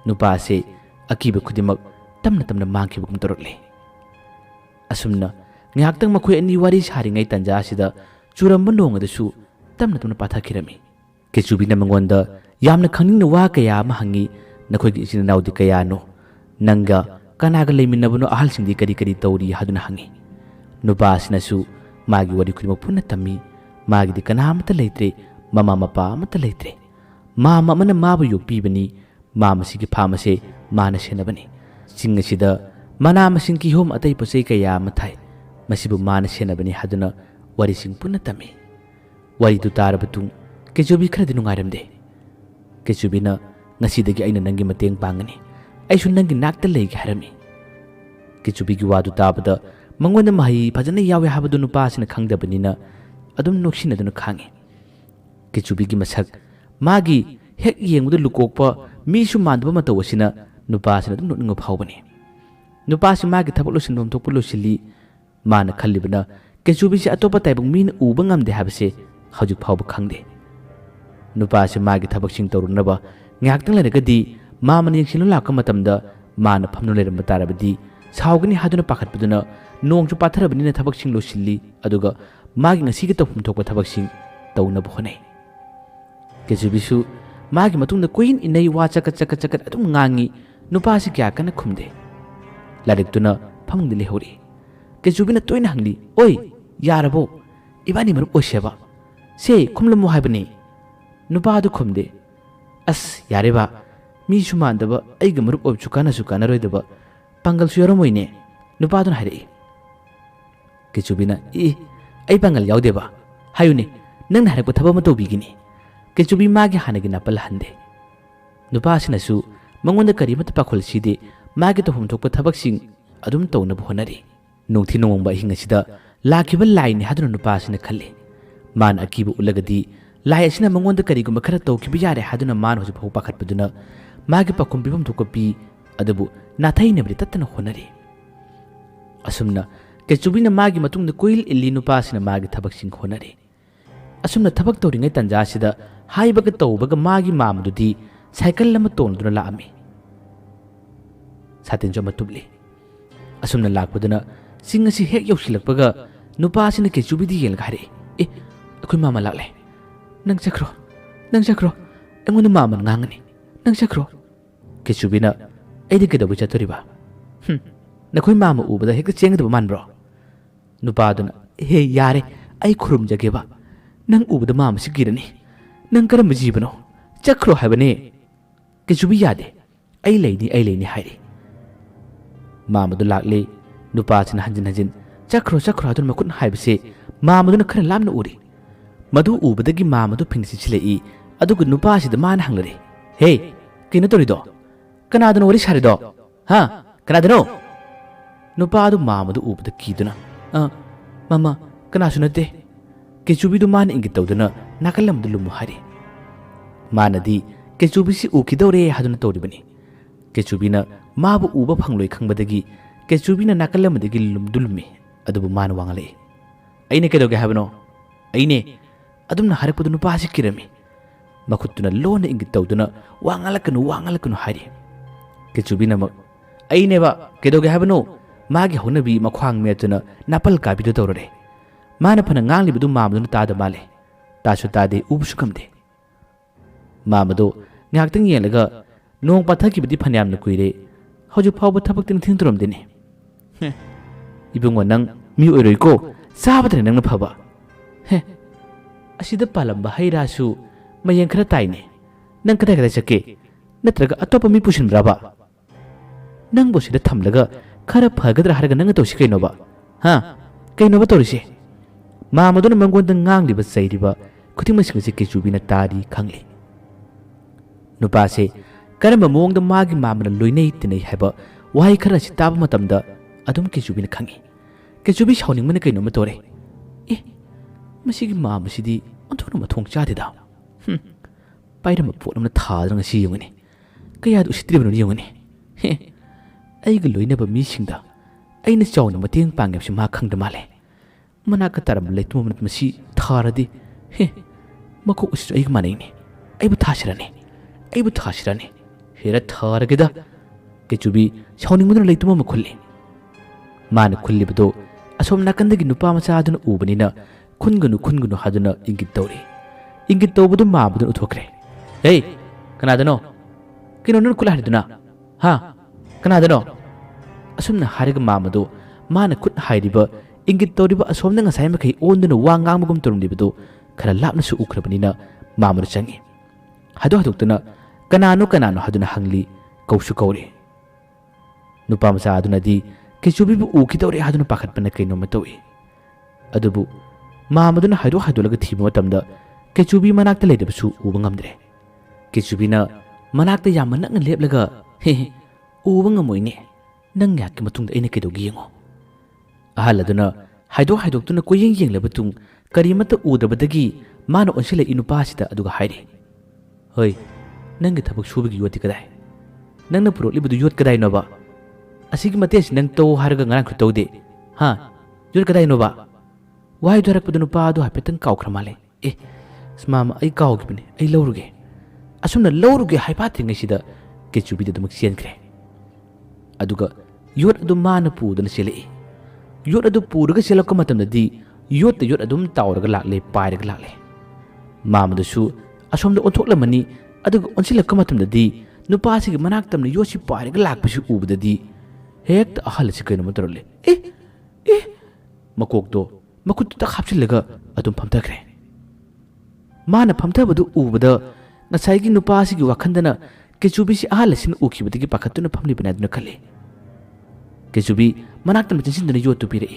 ꯅꯨꯄꯥꯁꯤ ꯑꯀꯤꯕ ꯈꯨꯗꯤꯡꯃꯛ ꯇꯞꯅ ꯇꯞꯅ ꯃꯥꯡꯈꯤꯕꯒꯨꯝ ꯇꯧꯔꯛꯂꯦ꯫ ꯑꯁꯨꯝꯅ ꯉꯥꯏꯍꯥꯛꯇꯪ ꯃꯈꯣꯏ ꯑꯅꯤ ꯋꯥꯔꯤ ꯁꯥꯔꯤꯉꯩ ꯇꯟꯖꯥ ꯑꯁꯤꯗ ꯆꯨꯔꯝꯕ ꯅꯣꯡ ꯑꯗꯨꯁꯨ ꯇꯞꯅ ꯇꯞꯅ ꯄꯥꯊꯈꯤꯔꯝꯃꯤ꯫ ꯀꯦꯆꯨꯕꯤꯅ ꯃꯉꯣꯟꯗ ꯌꯥꯝꯅ ꯈꯪꯅꯤꯡꯅ ꯋꯥ ꯀꯌꯥ ꯑꯃ ꯍꯪꯉꯤ꯫ "ꯅꯈꯣꯏꯒꯤ ꯏꯆꯤꯟ ꯏꯅꯥꯎꯗꯤ ꯀꯌꯥꯅꯣ? ꯅꯪꯒ ꯀꯅꯥꯒ ꯂꯩꯃꯤꯟꯅꯕꯅꯣ? ꯑꯍꯜꯁꯤꯡꯗꯤ ꯀꯔꯤ ꯀꯔꯤ ꯇꯧꯔꯤ?" ꯍꯥꯏꯗꯨꯅ ꯍꯪꯉꯤ꯫ ꯅꯨꯄꯥꯁꯤꯅꯁꯨ ꯃꯥꯒꯤ ꯋꯥꯔꯤ ꯈꯨꯗꯤꯡꯃꯛ ꯄꯨꯟꯅ ꯇꯝꯃꯤ꯫ ꯃꯥꯒꯤꯗꯤ ꯀꯅꯥꯃꯠꯇ ꯂꯩꯇ꯭ꯔꯦ, ꯃꯃꯥ ꯃꯄꯥ ꯑꯃꯠꯇ ꯂꯩꯇ꯭ꯔꯦ꯫ ꯃꯥꯝꯃ ꯑꯃꯅ ꯃꯥꯕꯨ ꯌꯣꯛꯄꯤꯕꯅꯤ꯫ ꯃꯥꯝ ꯑꯁꯤꯒꯤ ꯐꯥꯝ ꯑꯁꯦ ꯃꯥꯅ ꯁꯦꯟꯅꯕꯅꯤ꯫ ꯆꯤꯡ ꯑꯁꯤꯗ ꯃꯅꯥ ꯃꯁꯤꯡ, ꯀꯤꯍꯣꯝ, ꯑꯇꯩ ꯄꯣꯠꯆꯩ ꯀꯌꯥ ꯑꯃ ꯊꯥꯏ, ꯃꯁꯤꯕꯨ ꯃꯥꯅ ꯁꯦꯟꯅꯕꯅꯤ ꯍꯥꯏꯗꯨꯅ ꯋꯥꯔꯤꯁꯤꯡ ꯄꯨꯟꯅ ꯇꯝꯃꯤ꯫ ꯋꯥꯔꯤꯗꯨ ꯇꯥꯔꯕ ꯃꯇꯨꯡ ꯀꯦꯆꯨꯕꯤ ꯈꯔꯗꯤ ꯅꯨꯡꯉꯥꯏꯔꯝꯗꯦ꯫ ꯀꯦꯆꯨꯕꯤꯅ, "ꯉꯁꯤꯗꯒꯤ ꯑꯩꯅ ꯅꯪꯒꯤ ꯃꯇꯦꯡ ꯄꯥꯡꯒꯅꯤ, ꯑꯩꯁꯨ ꯅꯪꯒꯤ ꯅꯥꯛꯇ ꯂꯩꯒꯦ" ꯍꯥꯏꯔꯝꯃꯤ꯫ ꯀꯦꯆꯨꯕꯤꯒꯤ ꯋꯥꯗꯨ ꯇꯥꯕꯗ ꯃꯉꯣꯟꯗ ꯃꯍꯩ ꯐꯖꯅ ꯌꯥꯎꯋꯦ ꯍꯥꯏꯕꯗꯨ ꯅꯨꯄꯥꯁꯤꯅ ꯈꯪꯗꯕꯅꯤꯅ ꯑꯗꯨꯝ ꯅꯣꯛꯁꯤꯟꯅꯗꯨꯅ ꯈꯥꯡꯉꯤ꯫ ꯀꯦꯆꯨꯕꯤꯒꯤ ꯃꯁꯛ, ꯃꯥꯒꯤ ꯍꯦꯛ ꯌꯦꯡꯕꯗ ꯂꯨꯀꯣꯛꯄ, ꯃꯤꯁꯨ ꯃꯥꯟꯗꯕ ꯃꯇꯧ ꯑꯁꯤꯅ ꯅꯨꯄꯥꯁꯤꯅ ꯑꯗꯨꯝ ꯅꯣꯛꯅꯤꯡꯕ ꯐꯥꯎꯕꯅꯤ꯫ ꯅꯨꯄꯥꯁꯤ ꯃꯥꯒꯤ ꯊꯕꯛ ꯂꯣꯏꯁꯤꯟꯐꯝ ꯊꯣꯛꯄ ꯂꯣꯏꯁꯤꯜꯂꯤ꯫ ꯃꯥꯅ ꯈꯜꯂꯤꯕꯅ ꯀꯦꯆꯨꯕꯤꯁꯤ ꯑꯇꯣꯞꯄ ꯇꯥꯏꯕꯪ ꯃꯤꯅ ꯎꯕ ꯉꯝꯗꯦ ꯍꯥꯏꯕꯁꯦ ꯍꯧꯖꯤꯛ ꯐꯥꯎꯕ ꯈꯪꯗꯦ꯫ ꯅꯨꯄꯥꯁꯤ ꯃꯥꯒꯤ ꯊꯕꯛꯁꯤꯡ ꯇꯧꯔꯨꯅꯕ ꯉꯥꯏꯍꯥꯛꯇꯪ ꯂꯩꯔꯒꯗꯤ ꯃꯥꯃꯅ ꯌꯦꯡꯁꯤꯟꯕ ꯂꯥꯛꯄ ꯃꯇꯝꯗ ꯃꯥꯅ ꯐꯝꯗꯨꯅ ꯂꯩꯔꯝꯕ ꯇꯥꯔꯕꯗꯤ ꯁꯥꯎꯒꯅꯤ ꯍꯥꯏꯗꯨꯅ ꯄꯥꯈꯠꯄꯗꯨꯅ ꯅꯣꯡꯁꯨ ꯄꯥꯊꯔꯕꯅꯤꯅ ꯊꯕꯛꯁꯤꯡ ꯂꯣꯏꯁꯤꯜꯂꯤ, ꯑꯗꯨꯒ ꯃꯥꯒꯤ ꯉꯁꯤꯒꯤ ꯇꯧꯐꯝ ꯊꯣꯛꯄ ꯊꯕꯛꯁꯤꯡ ꯇꯧꯅꯕ ꯍꯣꯠꯅꯩ꯫ ꯀꯦꯆꯨꯕꯤꯁꯨ ꯃꯥꯒꯤ ꯃꯇꯨꯡꯗ ꯀꯣꯏꯏꯟ ꯏꯟꯅꯩ, ꯋꯥ ꯆꯀꯠ ꯆꯀꯠ ꯆꯀꯠ ꯑꯗꯨꯝ ꯉꯥꯡꯉꯤ꯫ ꯅꯨꯄꯥꯁꯤ ꯀꯌꯥ ꯀꯟꯅ ꯈꯨꯝꯗꯦ꯫ ꯂꯥꯏꯔꯤꯛꯇꯨꯅ ꯐꯃꯨꯡꯗ ꯂꯩꯍꯧꯔꯤ꯫ ꯀꯦꯆꯨꯕꯤꯅ ꯇꯣꯏꯅ ꯍꯪꯂꯤ, "ꯑꯣꯏ, ꯌꯥꯔꯕꯣ? ꯏꯕꯥꯅꯤ ꯃꯔꯨꯞ ꯑꯣꯏꯁꯦꯕ? ꯁꯦ ꯈꯨꯝꯂꯝꯃꯨ ꯍꯥꯏꯕꯅꯤ." ꯅꯨꯄꯥꯗꯨ ꯈꯨꯝꯗꯦ꯫ "ꯑꯁ ꯌꯥꯔꯦꯕ, ꯃꯤꯁꯨ ꯃꯥꯟꯗꯕ, ꯑꯩꯒ ꯃꯔꯨꯞ ꯑꯣꯏꯕꯁꯨ ꯀꯥꯟꯅꯁꯨ ꯀꯥꯟꯅꯔꯣꯏꯗꯕ, ꯄꯥꯡꯒꯜꯁꯨ ꯌꯥꯎꯔꯝꯃꯣꯏꯅꯦ." ꯅꯨꯄꯥꯗꯨꯅ ꯍꯥꯏꯔꯛꯏ꯫ ꯀꯦꯆꯨꯕꯤꯅ, "ꯑꯩ ꯄꯥꯡꯒꯜ ꯌꯥꯎꯗꯦꯕ? ꯍꯥꯏꯌꯨꯅꯦ, ꯅꯪꯅ ꯍꯥꯏꯔꯛꯄ ꯊꯕꯛ ꯑꯃ ꯇꯧꯕꯤꯒꯤꯅꯤ." ꯀꯦꯆꯨꯕꯤ ꯃꯥꯒꯤ ꯍꯥꯟꯅꯒꯤ ꯅꯥꯄꯜ ꯍꯟꯗꯦ꯫ ꯅꯨꯄꯥꯁꯤꯅꯁꯨ ꯃꯉꯣꯟꯗ ꯀꯔꯤꯃꯠꯇ ꯄꯥꯈꯣꯜ ꯁꯤꯗꯦ, ꯃꯥꯒꯤ ꯇꯧꯐꯝ ꯊꯣꯛꯄ ꯊꯕꯛꯁꯤꯡ ꯑꯗꯨꯝ ꯇꯧꯅꯕ ꯍꯣꯠꯅꯔꯤ꯫ ꯅꯣꯡꯊꯤ ꯅꯣꯡꯃꯪꯕ ꯑꯍꯤꯡ ꯑꯁꯤꯗ ꯂꯥꯛꯈꯤꯕ ꯂꯥꯏꯅꯤ ꯍꯥꯏꯗꯨꯅ ꯅꯨꯄꯥꯁꯤꯅ ꯈꯜꯂꯤ꯫ ꯃꯥꯅ ꯑꯀꯤꯕ ꯎꯠꯂꯒꯗꯤ ꯂꯥꯏ ꯑꯁꯤꯅ ꯃꯉꯣꯟꯗ ꯀꯔꯤꯒꯨꯝꯕ ꯈꯔ ꯇꯧꯈꯤꯕ ꯌꯥꯔꯦ ꯍꯥꯏꯗꯨꯅ ꯃꯥꯅ ꯍꯧꯖꯤꯛ ꯐꯥꯎꯕ ꯄꯥꯈꯠꯄꯗꯨꯅ ꯃꯥꯒꯤ ꯄꯥꯎꯈꯨꯝ ꯄꯤꯐꯝ ꯊꯣꯛꯄ ꯄꯤ, ꯑꯗꯨꯕꯨ ꯅꯥꯊꯩꯅꯕꯗꯤ ꯇꯠꯇꯅ ꯍꯣꯠꯅꯔꯤ꯫ ꯑꯁꯨꯝꯅ ꯀꯦꯆꯨꯕꯤꯅ ꯃꯥꯒꯤ ꯃꯇꯨꯡꯗ ꯀꯣꯏꯏꯜ ꯏꯜꯂꯤ, ꯅꯨꯄꯥꯁꯤꯅ ꯃꯥꯒꯤ ꯊꯕꯛꯁꯤꯡ ꯍꯣꯠꯅꯔꯤ꯫ ꯑꯁꯨꯝꯅ ꯊꯕꯛ ꯇꯧꯔꯤꯉꯩ ꯇꯟꯖꯥ ꯑꯁꯤꯗ ꯍꯥꯏꯕꯒ ꯇꯧꯕꯒ ꯃꯥꯒꯤ ꯃꯥꯝꯃꯗꯨꯗꯤ ꯁꯥꯏꯀꯜ ꯑꯃ ꯇꯣꯡꯗꯨꯅ ꯂꯥꯛꯑꯝꯃꯤ꯫ ꯁꯥꯇꯤꯟꯁꯨ ꯑꯃ ꯇꯨꯞꯂꯤ꯫ ꯑꯁꯨꯝꯅ ꯂꯥꯛꯄꯗꯨꯅ ꯆꯤꯡ ꯑꯁꯤ ꯍꯦꯛ ꯌꯧꯁꯤꯜꯂꯛꯄꯒ ꯅꯨꯄꯥꯁꯤꯅ ꯀꯦꯆꯨꯕꯤꯗ ꯌꯦꯡꯂꯒ ꯍꯥꯏꯔꯛꯏ, "ꯑꯩꯈꯣꯏ ꯃꯥꯝꯃ ꯂꯥꯛꯂꯦ, ꯅꯪ ꯆꯠꯈ꯭ꯔꯣ, Nang chakro. Engona mama ngangani. Nang chakro. Kechubina aidi kedobu chatoriba. Nakoi mama ubada hekta chengda manbro. Nupaduna he yare ai khurum jageba. Nang ubada mama sikirani. Nang karam jibano. Chakro habane. Kechubi yade. Ai leini hairi. Mama du lakle nupachina hanjin chakro adun makun haibse mama du khara lamna uri. Madu ubadagi mama du phingsi chilei adugu nupachi da man hanglare. Hey, kina torido? Kanadano wari sharido? Ha? Kanadano? Nupadu mama du ubada kiduna. Mama, kanasu nate. Kechubi du man ingitawduna nakalam du lumu hari. Manadi kechubi si ukidore haduna toribani. Kechubina mabu uba phangloi khangbadagi kechubina nakalamdagi lumdulmi adubu man wangale. Aine kedoge habano? Aine adumna harapadu nupasi kirami. Makutuna lona ingitawduna wangalakanu hari. Kechubina mak aine ba kedoge habano? Magi honabi makhwang metuna napal kabidu tawrare. Mana phana nganglibudu mamduna tada male. Tasu tade ubsu kamde. Mamado ngaktang yelaga Nong pathakibadi phanayam na kuire hauju phawba thabak tin thing turam deni ibungo nang mi oiroi ko sabadre nang na phaba he asida palamba haira su mayeng khara taine nang kada chake natraga atopa mi pushin braba nang bo sida thamlaga khara phagadra haraga nang to sikai no ba ha kaino ba torise ma maduna mangon dang ngang liba sairiba khuting masing ke chubina tari khangle nupa se Karamba mong magi mamana loinei tinei haba wahai khara si taba matamda adum kechubina khangi kechubi shauning mana kaino matore masigi mama sidi ontona mathong chade da pairama potna thadrang si yongani kaya du sitribano yongani aiga loina ba mi singda aina chawna mateng pangam si ma khangda male mana ka taram leitum masi tharadi mako us aiga manaini aibu thashirani Hera tharagida kechubi shauning muduna leituma makhulli mana khulli bado asom nakandagi nupa macha aduna ubanina khungunu haduna ingit tawbadu ma badu uthokre hey kanadano kino nun kula haduna ha kanadano asumna hariga mamado mana khut hairiba ingit tawriba asomna ngasai makai onduna wangang magum turumdibado khara lapna su ukrabanina mamadu changi hadutuna Kanano haduna hangli kaushu kauri. Nupa masa aduna di kechubi bu ukitawri haduna pakhat pana kaino matawi. Adubu mamaduna haidu laga thiba matamda kechubi manakta leidabasu uba ngamdre. Kechubi na manakta yamana nga leplaga uba ngamoine nang yakki matungda aina kedogi yengo. Ahaladuna haidu koyeng labatung karimata udabadagi mana onsila inupasida aduga hairi. Hoy Nang thabak subagi yoti kadai nang na puroli budu yot kadai no ba asigi mates nang to harga ngarang khu tawde ha yot kadai no ba wai dharak pudu pa do hapetan kaw khramale smama ai kaw gibne ai lawruge asumna lawruge haipa thingai sida kechubi de mak sian kre aduga yot adu mana pu dana sele yot adu puraga selak matam di yot adum tawraga lakle pairaga lakle mamadu su asomda onthoklamani aduga onsilakka matamdadi nupasigi manaktamna yosi pairaga lakpasu ubadadi hekta ahalasi kaino matorole makokto makutta khapsilaga adum phamthakre mana phamthabadu ubada ngasaigi nupasigi wakhandana kechubisi ahalasina ukhibadagi pakhatuna phamli banaduna khale kechubi manaktamna chinsindana yotu pire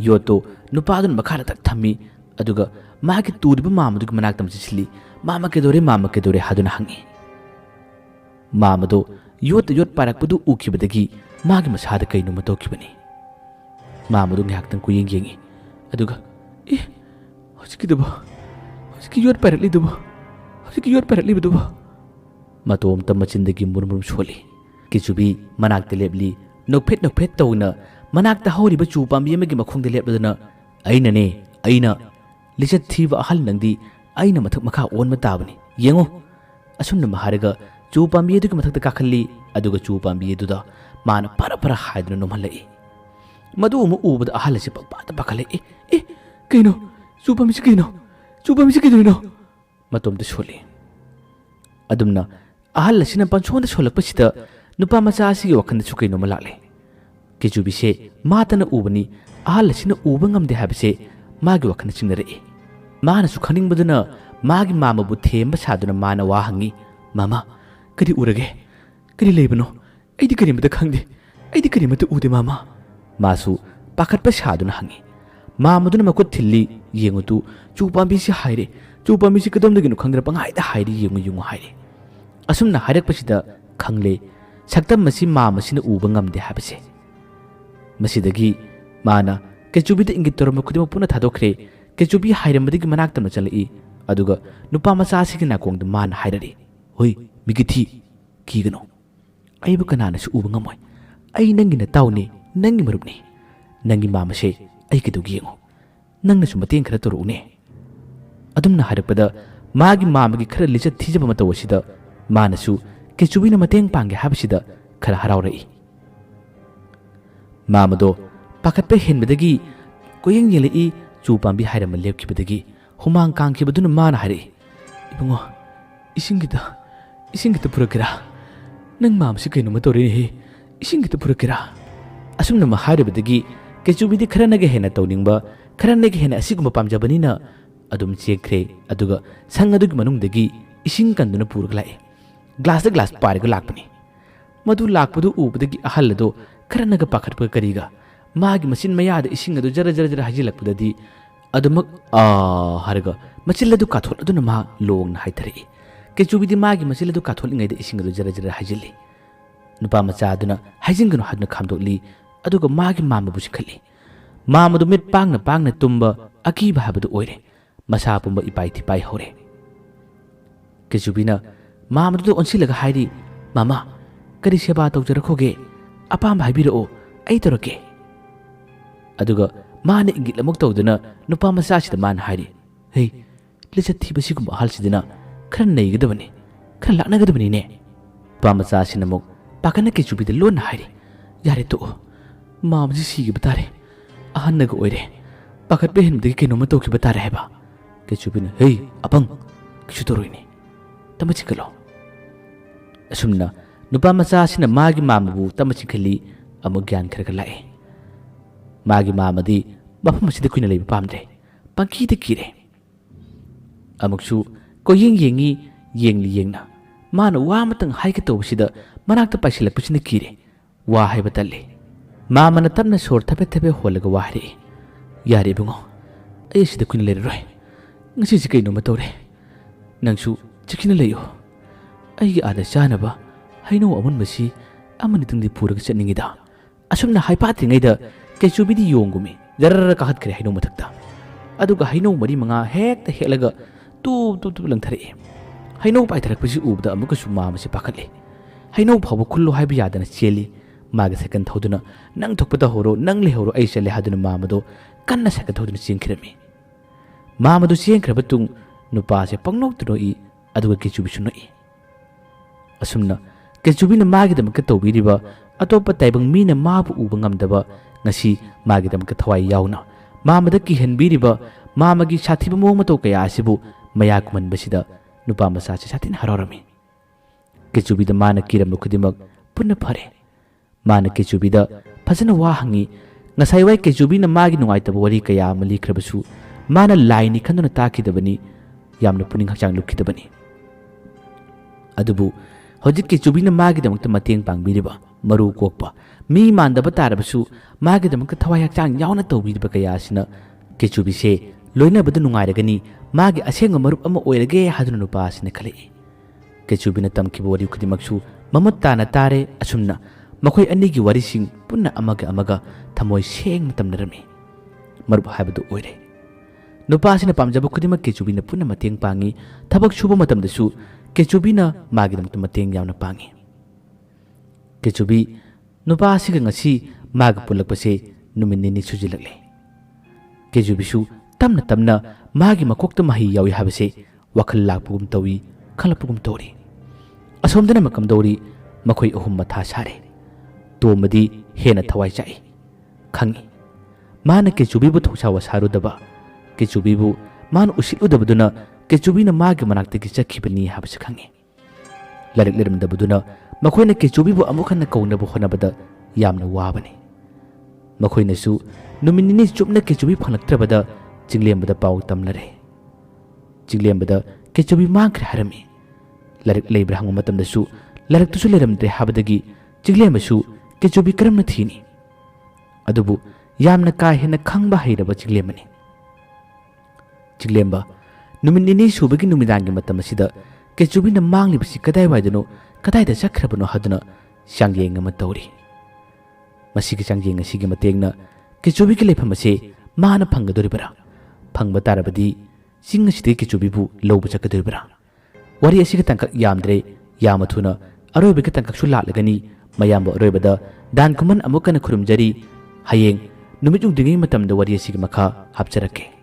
yoto nupadun makhara tak thammi aduga magi turiba mamadug manaktam chisli mama kedore haduna hangi mamado yot parakpadu ukibadagi magi masada kainu matokibani mamadu ngaktan ku yengi aduga hosiki yot parakli duba matom tamachindagi murmurum soli kichubi manakta lebli nokphet tawna manakta horiba chu pambi amagi makhongde lebladana aina lichat thiba ahal nangdi aina mathak makha on matabani yengo asumna maharaga chu pambi edu mathak ta kakhalli aduga chu pambi edu da mana para haidna nomhalai madu mu ubada ahal se pakpa ta pakhale kaino chu pambi se kaino ꯃꯇꯣꯝꯗ ꯁꯣꯜꯂꯤ ꯑꯗꯨꯝꯅ ꯑꯍꯜ ꯑꯁꯤꯅ ꯄꯟꯁꯣꯟꯗ ꯁꯣꯜꯂꯛꯄꯁꯤꯗ ꯅꯨꯄꯥ ꯃꯆꯥ ꯑꯁꯤꯒꯤ ꯋꯥꯈꯜꯗꯁꯨ ꯀꯩꯅꯣꯝꯃ ꯂꯥꯛꯂꯦ ꯀꯦꯆꯨꯕꯤꯁꯦ ꯃꯥꯇꯅ ꯎꯕꯅꯤ ꯑꯍꯜ ꯑꯁꯤꯅ ꯎꯕ ꯉꯝꯗꯦ ꯍꯥꯏꯕꯁꯦ ꯃꯥꯒꯤ ꯋꯥꯈꯜꯗ ꯆꯤꯡꯅꯔꯛꯏ ꯃꯥꯅꯁꯨ ꯈꯪꯅꯤꯡꯕꯗꯨꯅ ꯃꯥꯒꯤ ꯃꯥꯃꯕꯨ ꯊꯦꯝꯕ ꯁꯥꯗꯨꯅ ꯃꯥꯅ ꯋꯥ ꯍꯪꯉꯤ ꯃꯥꯃꯥ ꯀꯔꯤ ꯎꯔꯒꯦ ꯀꯔꯤ ꯂꯩꯕꯅꯣ ꯑꯩꯗꯤ ꯀꯔꯤꯃꯇ ꯈꯪꯗꯦ ꯑꯩꯗꯤ ꯀꯔꯤꯃꯇ ꯎꯗꯦ ꯃꯥꯃꯥ ꯃꯥꯁꯨ ꯄꯥꯈꯠꯄ ꯁꯥꯗꯨꯅ ꯍꯪꯉꯤ ꯃꯥꯃꯗꯨꯅ ꯃꯈꯨꯠ ꯊꯤꯜꯂꯤ ꯌꯦꯡꯉꯨꯇꯨ ꯆꯨ ꯄꯥꯝꯕꯤꯁꯤ ꯍꯥꯏꯔꯦ ꯆꯨ ꯄꯥꯝꯕꯤꯁꯤ ꯀꯗꯣꯝꯗꯒꯤꯅꯣ ꯈꯪꯗꯅ ꯄꯪꯍꯥꯏꯗ ꯍꯥꯏꯔꯤ ꯌꯦꯡꯉꯨ ꯍꯥꯏꯔꯦ ꯑꯁꯨꯝꯅ ꯍꯥꯏꯔꯛꯄꯁꯤꯗ ꯈꯪꯂꯦ ꯁꯛꯇꯝ ꯑꯁꯤ ꯃꯥꯃꯁꯤꯅ ꯎꯕ ꯉꯝꯗꯦ ꯍꯥꯏꯕꯁꯦ ꯃꯁꯤꯗꯒꯤ ꯃꯥꯅ ꯀꯦꯆꯨꯕꯤꯗ ꯏꯪꯒꯤꯠ ꯇꯧꯔꯝꯕ ꯈꯨꯗꯤꯡꯃꯛ ꯄꯨꯟꯅ ꯊꯥꯗꯣꯛꯈ꯭ꯔꯦ ꯀꯦꯆꯨꯕꯤ ꯍꯥꯏꯔꯝꯕꯗꯒꯤ ꯃꯅꯥꯛꯇꯝꯅ ꯆꯠꯂꯛꯏ ꯑꯗꯨꯒ ꯅꯨꯄꯥ ꯃꯆꯥ ꯑꯁꯤꯒꯤ ꯅꯥꯀꯣꯡꯗ ꯃꯥꯅ ꯍꯥꯏꯔꯛꯏ ꯍꯣꯏ ꯃꯤꯒꯤꯊꯤ ꯀꯤꯒꯅꯨ ꯑꯩꯕꯨ ꯀꯅꯥꯅꯁꯨ ꯎꯕ ꯉꯝꯃꯣꯏ ꯑꯩ ꯅꯪꯒꯤ ꯅꯇꯥꯎꯅꯤ ꯅꯪꯒꯤ ꯃꯔꯨꯞꯅꯤ ꯅꯪꯒꯤ ꯃꯥꯃꯁꯦ ꯑꯩ ꯀꯩꯗꯧꯒꯦ ꯌꯦꯡꯉꯨ ꯅꯪꯅꯁꯨ ꯃꯇꯦꯡ ꯈꯔ ꯇꯧꯔꯛꯎꯅꯦ ꯑꯗꯨꯝꯅ ꯍꯥꯏꯔꯛꯄꯗ ꯃꯥꯒꯤ ꯃꯥꯃꯒꯤ ꯈꯔ ꯂꯤꯆꯠ ꯊꯤꯖꯕ ꯃꯇꯧ ꯑꯁꯤꯗ ꯃꯥꯅꯁꯨ ꯀꯦꯆꯨꯕꯤꯅ ꯃꯇꯦꯡ ꯄꯥꯡꯒꯦ ꯍꯥꯏꯕꯁꯤꯗ ꯈꯔ ꯍꯔꯥꯎꯔꯛꯏ ꯃꯥꯃꯗꯣ ꯄꯥꯈꯠꯄ ꯍꯦꯟꯕꯗꯒꯤ ꯀꯣꯌꯦꯡ ꯌꯦꯡꯂꯛꯏ ꯆꯨ ꯄꯥꯝꯕꯤ ꯍꯥꯏꯔꯝꯕ ꯂꯦꯞꯈꯤꯕꯗꯒꯤ ꯍꯨꯃꯥꯡ ꯀꯥꯡꯈꯤꯕꯗꯨꯅ ꯃꯥꯅ ꯍꯥꯏꯔꯛꯏ ꯏꯕꯨꯡꯉꯣ ꯏꯁꯤꯡꯒꯤꯇ ꯄꯨꯔꯛꯀꯦꯔꯥ ꯅꯪ ꯃꯥꯃꯁꯤ ꯀꯩꯅꯣꯝꯃ ꯇꯧꯔꯦꯅꯦꯍꯦ ꯏꯁꯤꯡꯒꯤꯇ ꯄꯨꯔꯛꯀꯦꯔꯥ ꯑꯁꯨꯝꯅ ꯍꯥꯏꯔꯤꯕꯗꯒꯤ ꯀꯦꯆꯨꯕꯤꯗꯤ ꯈꯔꯅꯒ ꯍꯦꯟꯅ ꯇꯧꯅꯤꯡꯕ ꯈꯔꯅꯒ ꯍꯦꯟꯅ ꯑꯁꯤꯒꯨꯝꯕ ꯄꯥꯝꯖꯕꯅꯤꯅ ꯑꯗꯨꯝ ꯆꯦꯟꯈ꯭ꯔꯦ ꯑꯗꯨꯒ ꯁꯪ ꯑꯗꯨꯒꯤ ꯃꯅꯨꯡꯗꯒꯤ ꯏꯁꯤꯡ ꯀꯟꯗꯨꯅ ꯄꯨꯔꯒ ꯂꯥꯛꯏ ꯒ꯭ꯂꯥꯁꯇ ꯒ꯭ꯂꯥꯁ ꯄꯥꯏꯔꯒ ꯂꯥꯛꯄꯅꯤ ꯃꯗꯨ ꯂꯥꯛꯄꯗꯨ ꯎꯕꯗꯒꯤ ꯑꯍꯜ ꯑꯗꯣ ꯈꯔꯅꯒ ꯄꯥꯈꯠꯄ ꯀꯔꯤꯒ ꯃꯥꯒꯤ ꯃꯆꯤꯟ ꯃꯌꯥꯗ ꯏꯁꯤꯡ ꯑꯗꯨ ꯖꯔ ꯖꯔ ꯖꯔ ꯍꯩꯖꯤꯜꯂꯛꯄꯗꯗꯤ ꯑꯗꯨꯃꯛ ꯍꯥꯏꯔꯒ ꯃꯆꯤꯜ ꯑꯗꯨ ꯀꯥꯊꯣꯛꯂꯗꯨꯅ ꯃꯥ ꯂꯣꯡꯅ ꯍꯥꯏꯊꯔꯛꯏ ꯀꯦꯆꯨꯕꯤꯗꯤ ꯃꯥꯒꯤ ꯃꯆꯤꯜ ꯑꯗꯨ ꯀꯥꯊꯣꯛꯂꯤꯉꯩꯗ ꯏꯁꯤꯡ ꯑꯗꯨ ꯖꯔ ꯖꯔ ꯍꯩꯖꯤꯜꯂꯤ ꯅꯨꯄꯥ ꯃꯆꯥ ꯑꯗꯨꯅ ꯍꯩꯖꯤꯟꯒꯅꯨ ꯍꯥꯏꯗꯨꯅ ꯈꯥꯝꯗꯣꯛꯂꯤ ꯑꯗꯨꯒ ꯃꯥꯒꯤ ꯃꯥꯃꯕꯨ ꯆꯤꯡꯈꯠꯂꯤ ꯃꯥꯃꯗꯨ ꯃꯤꯠ ꯄꯥꯡꯅ ꯄꯥꯡꯅ ꯇꯨꯝꯕ ꯑꯀꯤꯕ ꯍꯥꯏꯕꯗꯨ ꯑꯣꯏꯔꯦ ꯃꯁꯥ ꯄꯨꯝꯕ ꯏꯄꯥꯏ ꯊꯤꯄꯥꯏ ꯍꯧꯔꯦ ꯀꯦꯆꯨꯕꯤꯅ ꯃꯥꯃꯗꯨꯗ ꯑꯣꯟꯁꯤꯜꯂꯒ ꯍꯥꯏꯔꯤ ꯃꯥꯃꯥ ꯀꯔꯤ ꯁꯦꯕꯥ ꯇꯧꯖꯔꯛꯈꯣꯒꯦ ꯑꯄꯥꯝꯕ ꯍꯥꯏꯕꯤꯔꯛꯑꯣ ꯑꯩ ꯇꯧꯔꯛꯀꯦ ꯑꯗꯨꯒ ꯃꯥꯅ ꯏꯪꯒꯤꯠ ꯑꯃꯨꯛ ꯇꯧꯗꯨꯅ ꯅꯨꯄꯥ ꯃꯆꯥꯁꯤꯗ ꯃꯥꯅ ꯍꯥꯏꯔꯤ ꯍꯩ ꯂꯤꯆꯠ ꯊꯤꯕ ꯁꯤꯒꯨꯝꯕ ꯑꯍꯜꯁꯤꯗꯅ ꯈꯔ ꯅꯩꯒꯗꯕꯅꯤ ꯈꯔ ꯂꯥꯛꯅꯒꯗꯕꯅꯤꯅꯦ ꯅꯨꯄꯥ ꯃꯆꯥꯁꯤꯅ ꯑꯃꯨꯛ ꯄꯥꯈꯠꯅ ꯀꯦꯆꯨꯕꯤꯗ ꯂꯣꯟꯅ ꯍꯥꯏꯔꯤ ꯌꯥꯔꯦ ꯇꯣꯛꯑꯣ ꯃꯥꯃꯁꯤ ꯁꯤꯈꯤꯕ ꯇꯥꯔꯦ ꯑꯍꯟꯅꯒ ꯑꯣꯏꯔꯦ ꯄꯥꯈꯠꯄ ꯍꯦꯟꯕꯗꯒꯤ ꯀꯩꯅꯣꯝꯃ ꯇꯧꯈꯤꯕ ꯇꯥꯔꯦ ꯍꯥꯏꯕ ꯀꯦꯆꯨꯕꯤꯅ ꯍꯩ ꯑꯄꯪ ꯀꯩꯁꯨ ꯇꯧꯔꯣꯏꯅꯦ ꯇꯞꯅ ꯆꯤꯡꯈꯠꯂꯣ ꯑꯁꯨꯝꯅ ꯅꯨꯄꯥ ꯃꯆꯥꯁꯤꯅ ꯃꯥꯒꯤ ꯃꯥꯃꯕꯨ ꯇꯞꯅ ꯆꯤꯡꯈꯠꯂꯤ ꯑꯃꯨꯛ ꯒ꯭ꯌꯥꯟ ꯈꯔ ꯂꯥꯛꯑꯦ ꯃꯥꯒꯤ ꯃꯥꯃꯗꯤ ꯃꯐꯝ ꯑꯁꯤꯗ ꯀꯨꯏꯅ ꯂꯩꯕ ꯄꯥꯝꯗ꯭ꯔꯦ ꯄꯪꯀꯤꯗ ꯀꯤꯔꯦ ꯑꯃꯨꯛꯁꯨ ꯀꯣꯌꯦꯡ ꯌꯦꯡꯉꯤ ꯌꯦꯡꯅ ꯃꯥꯅ ꯋꯥ ꯑꯃꯇꯪ ꯍꯥꯏꯒꯦ ꯇꯧꯕꯁꯤꯗ ꯃꯅꯥꯛꯇ ꯄꯥꯏꯁꯤꯜꯂꯛꯄꯁꯤꯅ ꯀꯤꯔꯦ ꯋꯥ ꯍꯥꯏꯕ ꯇꯜꯂꯦ ꯃꯥꯃꯅ ꯇꯞꯅ ꯁꯣꯔ ꯊꯕꯦꯠ ꯊꯕꯦꯠ ꯍꯣꯜꯂꯒ ꯋꯥ ꯍꯥꯏꯔꯛꯏ ꯌꯥꯔꯦ ꯏꯕꯨꯡꯉꯣ ꯑꯩ ꯁꯤꯗ ꯀꯨꯏꯅ ꯂꯩꯔꯔꯣꯏ ꯉꯁꯤꯁꯦ ꯀꯩꯅꯣꯝꯃ ꯇꯧꯔꯦ ꯅꯪꯁꯨ ꯆꯦꯛꯁꯤꯟꯅ ꯂꯩꯌꯨ ꯑꯩꯒꯤ ꯑꯥꯗ ꯆꯥꯅꯕ ꯍꯩꯅꯧ ꯑꯃꯨꯟꯕꯁꯤ ꯑꯃꯅꯤꯇꯪꯗꯤ ꯄꯨꯔꯒ ꯆꯠꯅꯤꯡꯉꯤꯗ ꯑꯁꯨꯝꯅ ꯍꯥꯏꯐꯥꯠꯇ꯭ꯔꯤꯉꯩꯗ ꯀꯦꯆꯨꯕꯤꯗꯤ ꯌꯣꯡꯒꯨꯝꯃꯤ ꯖꯔꯔ ꯀꯥꯈꯠꯈ꯭ꯔꯦ ꯍꯩꯅꯧ ꯃꯊꯛꯇ ꯑꯗꯨꯒ ꯍꯩꯅꯧ ꯃꯔꯤ ꯃꯉꯥ ꯍꯦꯛꯇ ꯍꯦꯛꯂꯒ ꯇꯨꯞ ꯂꯪꯊꯔꯛꯏ ꯍꯩꯅꯧ ꯄꯥꯏꯊꯔꯛꯄꯁꯤ ꯎꯕꯗ ꯑꯃꯨꯛꯀꯁꯨ ꯃꯥꯃꯁꯤ ꯄꯥꯈꯠꯂꯤ ꯍꯩꯅꯧ ꯐꯥꯎꯕ ꯈꯨꯜꯂꯣ ꯍꯥꯏꯕ ꯌꯥꯗꯅ ꯆꯦꯜꯂꯤ ꯃꯥꯒꯤ ꯁꯥꯏꯀꯜ ꯊꯧꯗꯨꯅ ꯅꯪ ꯊꯣꯛꯄ ꯇꯧꯍꯧꯔꯣ ꯅꯪ ꯂꯩꯍꯧꯔꯣ ꯑꯩ ꯆꯠꯂꯦ ꯍꯥꯏꯗꯨꯅ ꯃꯥꯃꯗꯣ ꯀꯟꯅ ꯁꯥꯏꯀꯜ ꯊꯧꯗꯨꯅ ꯆꯦꯟꯈꯤꯔꯝꯃꯤ ꯃꯥꯃꯗꯨ ꯆꯦꯟꯈ꯭ꯔꯕ ꯇꯨꯡ ꯅꯨꯄꯥꯁꯦ ꯄꯪꯅꯣꯛꯇ ꯅꯣꯛꯏ ꯑꯗꯨꯒ ꯀꯦꯆꯨꯕꯤꯁꯨ ꯅꯣꯛꯏ ꯑꯁꯨꯝꯅ ꯀꯦꯆꯨꯕꯤꯅ ꯃꯥꯒꯤꯗꯃꯛꯇ ꯇꯧꯕꯤꯔꯤꯕ ꯑꯇꯣꯞꯄ ꯇꯥꯏꯕꯪ ꯃꯤꯅ ꯃꯥꯕꯨ ꯎꯕ ꯉꯝꯗꯕ ꯉꯁꯤ ꯃꯥꯒꯤꯗꯃꯛꯇ ꯊꯋꯥꯏ ꯌꯥꯎꯅ ꯃꯥꯃꯗ ꯀꯤꯍꯟꯕꯤꯔꯤꯕ ꯃꯥꯃꯒꯤ ꯁꯥꯊꯤꯕ ꯃꯑꯣꯡ ꯃꯇꯧ ꯀꯌꯥ ꯑꯁꯤꯕꯨ ꯃꯌꯥ ꯀꯨꯝꯍꯟꯕꯁꯤꯗ ꯅꯨꯄꯥ ꯃꯆꯥꯁꯤ ꯁꯥꯊꯤꯅ ꯍꯔꯥꯎꯔꯝꯃꯤ ꯀꯦꯆꯨꯕꯤꯗ ꯃꯥꯅ ꯀꯤꯔꯝꯕ ꯈꯨꯗꯤꯡꯃꯛ ꯄꯨꯟꯅ ꯐꯔꯦ ꯃꯥꯅ ꯀꯦꯆꯨꯕꯤꯗ ꯐꯖꯅ ꯋꯥ ꯍꯪꯉꯤ ꯉꯁꯥꯏ ꯋꯥꯏ ꯀꯦꯆꯨꯕꯤꯅ ꯃꯥꯒꯤ ꯅꯨꯡꯉꯥꯏꯇꯕ ꯋꯥꯔꯤ ꯀꯌꯥ ꯑꯃ ꯂꯤꯈ꯭ꯔꯕꯁꯨ ꯃꯥꯅ ꯂꯥꯏꯅꯤ ꯈꯟꯗꯨꯅ ꯇꯥꯈꯤꯗꯕꯅꯤ ꯌꯥꯝꯅ ꯄꯨꯛꯅꯤꯡ ꯍꯛꯆꯥꯡ ꯂꯨꯞꯈꯤꯗꯕꯅꯤ ꯑꯗꯨꯕꯨ ꯍꯧꯖꯤꯛ ꯀꯦꯆꯨꯕꯤꯅ ꯃꯥꯒꯤꯗꯃꯛꯇ ꯃꯇꯦꯡ ꯄꯥꯡꯕꯤꯔꯤꯕ ꯃꯔꯨ ꯀꯣꯛꯄ ꯃꯤ ꯃꯥꯟꯗꯕ ꯇꯥꯔꯕꯁꯨ ꯃꯥꯒꯤꯗꯃꯛꯇ ꯊꯋꯥꯏ ꯍꯛꯆꯥꯡ ꯌꯥꯎꯅ ꯇꯧꯕꯤꯔꯤꯕ ꯀꯌꯥ ꯑꯁꯤꯅ ꯀꯦꯆꯨꯕꯤꯁꯦ ꯂꯣꯏꯅꯕꯗ ꯅꯨꯡꯉꯥꯏꯔꯒꯅꯤ ꯃꯥꯒꯤ ꯑꯁꯦꯡꯕ ꯃꯔꯨꯞ ꯑꯃ ꯑꯣꯏꯔꯒꯦ ꯍꯥꯏꯗꯨꯅ ꯅꯨꯄꯥ ꯑꯁꯤꯅ ꯈꯜꯂꯛꯏ ꯀꯦꯆꯨꯕꯤꯅ ꯇꯝꯈꯤꯕ ꯋꯥꯔꯤ ꯈꯨꯗꯤꯡꯃꯛꯁꯨ ꯃꯃꯨꯠ ꯇꯥꯅ ꯇꯥꯔꯦ ꯑꯁꯨꯝꯅ ꯃꯈꯣꯏ ꯑꯅꯤꯒꯤ ꯋꯥꯔꯤꯁꯤꯡ ꯄꯨꯟꯅ ꯑꯃꯒ ꯊꯃꯣꯏ ꯁꯦꯡꯅ ꯇꯝꯅꯔꯝꯃꯤ ꯃꯔꯨꯞ ꯍꯥꯏꯕꯗꯨ ꯑꯣꯏꯔꯦ ꯅꯨꯄꯥ ꯑꯁꯤꯅ ꯄꯥꯝꯖꯕ ꯈꯨꯗꯤꯡꯃꯛ ꯀꯦꯆꯨꯕꯤꯅ ꯄꯨꯟꯅ ꯃꯇꯦꯡ ꯄꯥꯡꯉꯤ ꯊꯕꯛ ꯁꯨꯕ ꯃꯇꯝꯗꯁꯨ ꯀꯦꯆꯨꯕꯤꯅ ꯃꯥꯒꯤꯗꯃꯛꯇ ꯃꯇꯦꯡ ꯌꯥꯝꯅ ꯄꯥꯡꯉꯤ ꯀꯦꯆꯨꯕꯤ ꯅꯨꯄꯥ ꯑꯁꯤꯒ ꯉꯁꯤ ꯃꯥꯒ ꯄꯨꯜꯂꯛꯄꯁꯦ ꯅꯨꯃꯤꯠ ꯅꯤꯅꯤ ꯁꯨꯖꯤꯜꯂꯛꯂꯦ ꯀꯦꯆꯨꯕꯤꯁꯨ ꯇꯞꯅ ꯇꯞꯅ ꯃꯥꯒꯤ ꯃꯀꯣꯛꯇ ꯃꯍꯩ ꯌꯥꯎꯏ ꯍꯥꯏꯕꯁꯦ ꯋꯥꯈꯜ ꯂꯥꯛꯄꯒꯨꯝ ꯇꯧꯏ ꯈꯜꯂꯛꯄꯒꯨꯝ ꯇꯧꯔꯤ ꯑꯁꯣꯝꯗꯅ ꯃꯀꯝꯗꯧꯔꯤ ꯃꯈꯣꯏ ꯑꯍꯨꯝ ꯃꯊꯥ ꯁꯥꯔꯦ ꯇꯣꯝꯕꯗꯤ ꯍꯦꯟꯅ ꯊꯋꯥꯏ ꯆꯥꯛꯏ ꯈꯪꯉꯤ ꯃꯥꯅ ꯀꯦꯆꯨꯕꯤꯕꯨ ꯊꯧꯁꯥ ꯋꯥꯁꯥꯔꯨꯗꯕ ꯀꯦꯆꯨꯕꯤꯕꯨ ꯃꯥꯅ ꯎꯁꯤꯠꯂꯨꯗꯕꯗꯨꯅ Kechubi na magi manaktagi chakhibani habase khangi. Larik leramdabuduna makhoi na Kechubi bu amukhanna kaunabu honabada yamna wabani. Makhoi na su numinini chupna Kechubi phanaktrabada Chinglembada pau tamlare. Chinglembada Kechubi mangkhre harami. Larik leibra hangma matamda su larik tusu leramdre habadagi Chinglembasu Kechubi karamna thini. Adubu yamna ka hena khangba hairaba Chinglembani. Chinglemba numinini subagi numidangi matamasida Kechubi na manglibasi kadai waidano kadai da chakrabano haduna sangyeng ama tawri. Masigi sangyeng asigi matengna Kechubi ki leifamase mana phangadoribara. Phangba tarabadi sing asidi Kechubi bu lawba chakadoribara. Wari asigi tangkak yamdre yamathuna aroiba ki tangkak su latlagani mayamba aroibada dan kuman amukana khurumjari hayeng numit ungdingi matamda wari asigi makha hapcharake.